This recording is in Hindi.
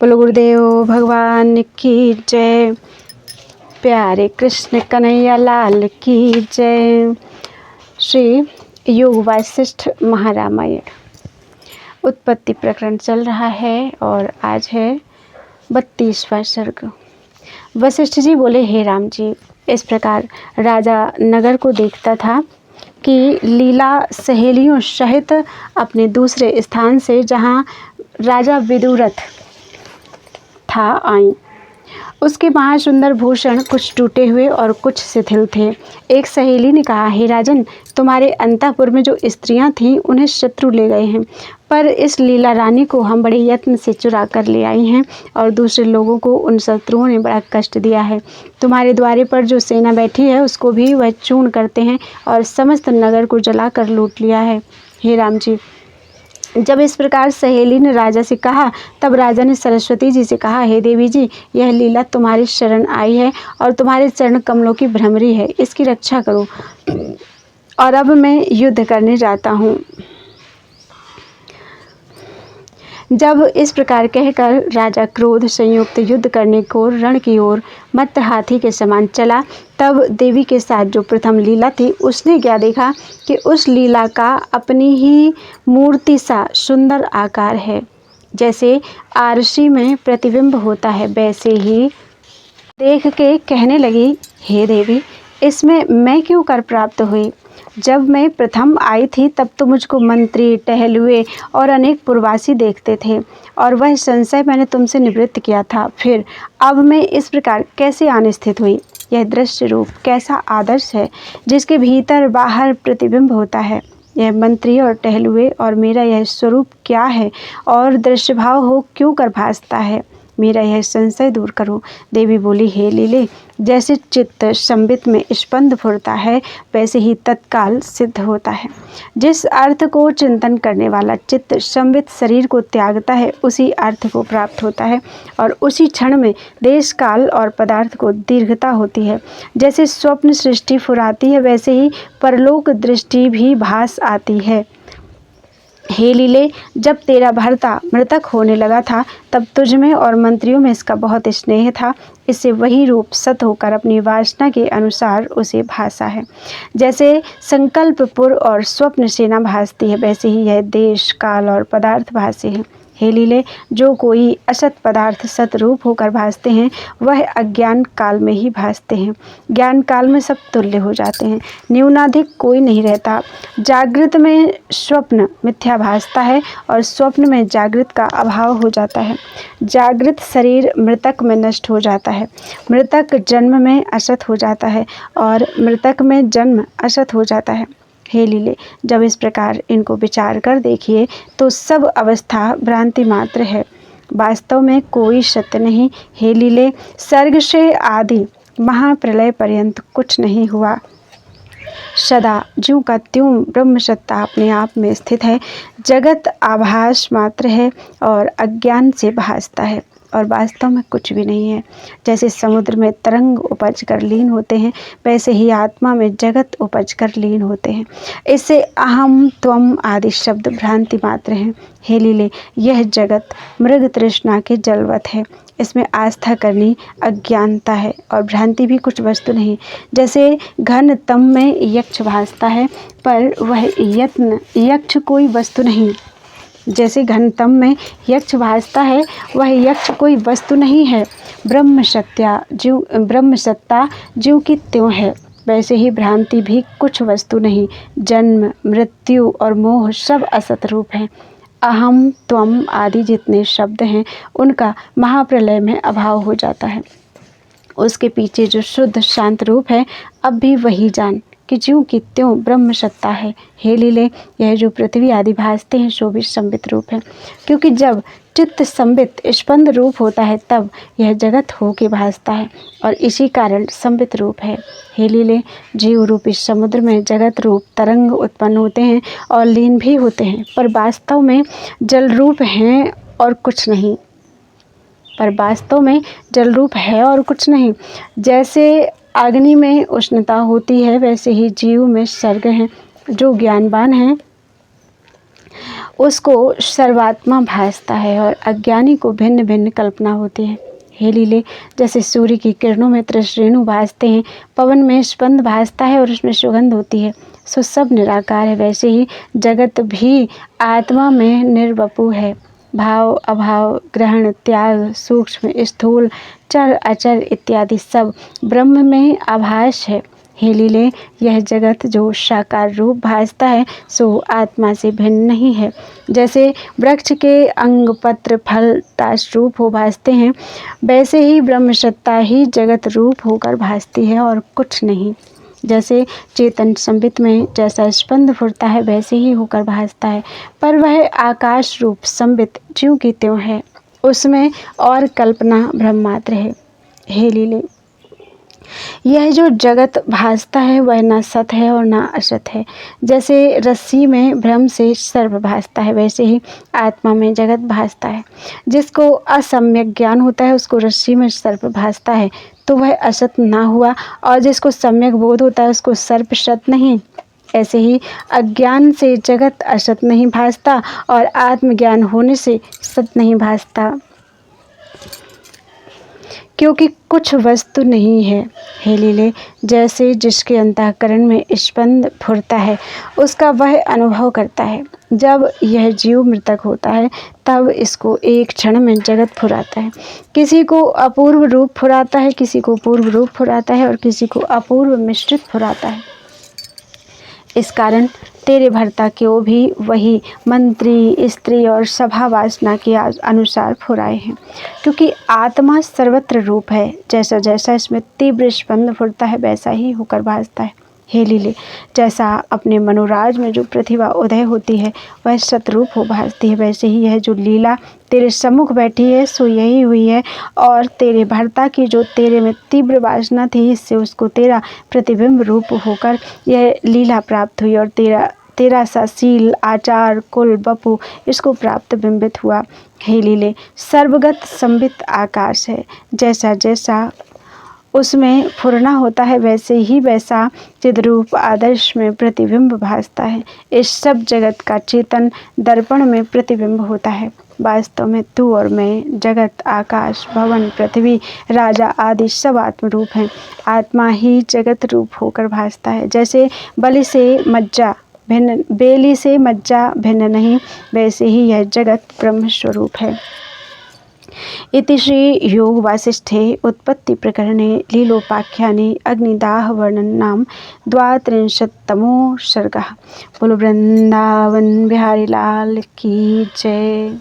बोलो गुरुदेव भगवान की जय। प्यारे कृष्ण कन्हैया लाल की जय। श्री योग वासिष्ठ महारामायण उत्पत्ति प्रकरण चल रहा है और आज है 32वां सर्ग। वशिष्ठ जी बोले, हे राम जी, इस प्रकार राजा नगर को देखता था कि लीला सहेलियों सहित अपने दूसरे स्थान से, जहाँ राजा विदुरथ था, आई। उसके महासुंदर भूषण कुछ टूटे हुए और कुछ शिथिल थे। एक सहेली ने कहा, हे राजन, तुम्हारे अंतःपुर में जो स्त्रियां थीं उन्हें शत्रु ले गए हैं, पर इस लीला रानी को हम बड़े यत्न से चुरा कर ले आई हैं और दूसरे लोगों को उन शत्रुओं ने बड़ा कष्ट दिया है। तुम्हारे द्वारे पर जो सेना बैठी है उसको भी वह चूर्ण करते हैं और समस्त नगर को जलाकर लूट लिया है। हे राम जी, जब इस प्रकार सहेली ने राजा से कहा, तब राजा ने सरस्वती जी से कहा, हे देवी जी, यह लीला तुम्हारी शरण आई है और तुम्हारे चरण कमलों की भ्रमरी है, इसकी रक्षा करो। और अब मैं युद्ध करने जाता हूँ। जब इस प्रकार कहकर राजा क्रोध संयुक्त युद्ध करने को रण की ओर मत्त हाथी के समान चला, तब देवी के साथ जो प्रथम लीला थी उसने क्या देखा कि उस लीला का अपनी ही मूर्ति सा सुंदर आकार है। जैसे आरसी में प्रतिबिंब होता है, वैसे ही देख के कहने लगी, हे देवी, इसमें मैं क्यों कर प्राप्त हुई? जब मैं प्रथम आई थी तब तो मुझको मंत्री, टहलुए और अनेक पुरवासी देखते थे और वह संशय मैंने तुमसे निवृत्त किया था। फिर अब मैं इस प्रकार कैसे आने स्थित हुई? यह दृश्य रूप कैसा आदर्श है, जिसके भीतर बाहर प्रतिबिंब होता है। यह मंत्री और टहलुए और मेरा यह स्वरूप क्या है और दृश्य भाव हो क्यों कर भासता है? मेरा यह संशय दूर करो। देवी बोली, हे लीले, जैसे चित्त संबित में स्पंद फुरता है, वैसे ही तत्काल सिद्ध होता है। जिस अर्थ को चिंतन करने वाला चित्त संबित शरीर को त्यागता है, उसी अर्थ को प्राप्त होता है और उसी क्षण में देश काल और पदार्थ को दीर्घता होती है। जैसे स्वप्न सृष्टि फुराती है, वैसे ही परलोक दृष्टि भी भास आती है। हे लीले, जब तेरा भर्ता मृतक होने लगा था, तब तुझ में और मंत्रियों में इसका बहुत स्नेह था। इससे वही रूप सत होकर अपनी वासना के अनुसार उसे भासा है। जैसे संकल्पपुर और स्वप्न सेना भासती है, वैसे ही यह देश काल और पदार्थ भासे हैं। हे लीले, जो कोई असत पदार्थ सतरूप होकर भासते हैं, वह अज्ञान काल में ही भासते हैं। ज्ञान काल में सब तुल्य हो जाते हैं, न्यूनाधिक कोई नहीं रहता। जागृत में स्वप्न मिथ्या भासता है और स्वप्न में जागृत का अभाव हो जाता है। जागृत शरीर मृतक में नष्ट हो जाता है, मृतक जन्म में असत हो जाता है और मृतक में जन्म असत हो जाता है। हे लीले, जब इस प्रकार इनको विचार कर देखिए तो सब अवस्था भ्रांति मात्र है, वास्तव में कोई सत्य नहीं। हे लीले, सर्ग से आदि महाप्रलय पर्यंत कुछ नहीं हुआ। सदा ज्यों का त्यों ब्रह्म सत्ता अपने आप में स्थित है। जगत आभास मात्र है और अज्ञान से भासता है और वास्तव में कुछ भी नहीं है। जैसे समुद्र में तरंग उपज कर लीन होते हैं, वैसे ही आत्मा में जगत उपज कर लीन होते हैं। इससे अहम त्वम आदि शब्द भ्रांति मात्र हैं। हे लीले, यह जगत मृग तृष्णा के जलवत है, इसमें आस्था करनी अज्ञानता है और भ्रांति भी कुछ वस्तु नहीं। जैसे घन तम में यक्ष भासता है, पर वह यक्ष कोई वस्तु नहीं। जैसे घनतम में यक्ष भासता है, वह यक्ष कोई वस्तु नहीं है। ब्रह्म सत्ता ज्यों की त्यों है, वैसे ही भ्रांति भी कुछ वस्तु नहीं। जन्म, मृत्यु और मोह सब असत रूप हैं। अहम त्वम आदि जितने शब्द हैं, उनका महाप्रलय में अभाव हो जाता है। उसके पीछे जो शुद्ध शांत रूप है, अब भी वही जान कि ज्यों की त्यों ब्रह्म सत्ता है। हे लीले, यह जो पृथ्वी आदि भासते हैं, सो भी संबित रूप है, क्योंकि जब चित्त संबित स्पंद रूप होता है, तब यह जगत हो के भासता है और इसी कारण संबित रूप है। हे लीले, जीव रूपी समुद्र में जगत रूप तरंग उत्पन्न होते हैं और लीन भी होते हैं, पर वास्तव में जल रूप हैं और कुछ नहीं। जैसे अग्नि में उष्णता होती है, वैसे ही जीव में सर्ग हैं। जो ज्ञानवान हैं उसको सर्वात्मा भासता है और अज्ञानी को भिन्न भिन्न कल्पना होती है। हे लीले, जैसे सूर्य की किरणों में त्रिश्रेणु भासते हैं, पवन में स्पंद भासता है और उसमें सुगंध होती है, सो सब निराकार है, वैसे ही जगत भी आत्मा में निर्वपु है। भाव अभाव ग्रहण त्याग सूक्ष्म स्थूल चर अचर इत्यादि सब ब्रह्म में आभास है। हे लीले, यह जगत जो साकार रूप भासता है सो आत्मा से भिन्न नहीं है। जैसे वृक्ष के अंग पत्र फल ताश रूप हो भासते हैं, वैसे ही ब्रह्म सत्ता ही जगत रूप होकर भासती है और कुछ नहीं। जैसे चेतन संबित में जैसा स्पंद फुरता है वैसे ही होकर भासता है, पर वह आकाश रूप संबित ज्यों की त्यों है, उसमें और कल्पना भ्रम मात्र है। हे लीले, यह जो जगत भासता है वह न सत है और न असत है। जैसे रस्सी में भ्रम से सर्प भासता है, वैसे ही आत्मा में जगत भासता है। जिसको असम्यक ज्ञान होता है उसको रस्सी में सर्प भासता है तो वह असत ना हुआ, और जिसको सम्यक बोध होता है उसको सर्प सत नहीं। ऐसे ही अज्ञान से जगत असत नहीं भासता और आत्मज्ञान होने से सत नहीं भासता, क्योंकि कुछ वस्तु नहीं है। हे लीले, जैसे जिसके अंतःकरण में स्पंद फुरता है उसका वह अनुभव करता है। जब यह जीव मृतक होता है तब इसको एक क्षण में जगत फुराता है। किसी को अपूर्व रूप फुराता है, किसी को पूर्व रूप फुराता है और किसी को अपूर्व मिश्रित फुराता है। इस कारण तेरे भर्ता को भी वही मंत्री स्त्री और सभा वासना के अनुसार फुराए हैं, क्योंकि आत्मा सर्वत्र रूप है। जैसा जैसा इसमें तीव्र स्पंद फुरता है वैसा ही होकर भासता है। हे लीले, जैसा अपने मनोराज में जो प्रतिभा उदय होती है वह सतरूप हो भासती है, वैसे ही यह जो लीला तेरे सम्मुख बैठी है सो यही हुई है, और तेरे भर्ता की जो तेरे में तीव्र वासना थी इससे उसको तेरा प्रतिबिंब रूप होकर यह लीला प्राप्त हुई, और तेरा सा शील आचार कुल बपू इसको प्राप्त बिंबित हुआ। हे लीले, सर्वगत संबित आकाश है, जैसा जैसा उसमें फुरना होता है वैसे ही वैसा चिद्रूप आदर्श में प्रतिबिंब भासता है। इस सब जगत का चेतन दर्पण में प्रतिबिंब होता है। वास्तव में तू और मैं, जगत आकाश भवन पृथ्वी राजा आदि सब आत्मरूप हैं। आत्मा ही जगत रूप होकर भासता है। जैसे बेली से मज्जा भिन्न नहीं, वैसे ही यह जगत ब्रह्म स्वरूप है। इति श्री योग वासिष्ठे उत्पत्ति प्रकरणे लीलोपाख्याने अग्निदाह वर्णन नाम 32तमो सर्गः। बोलो वृंदावन बिहारी लाल की जय।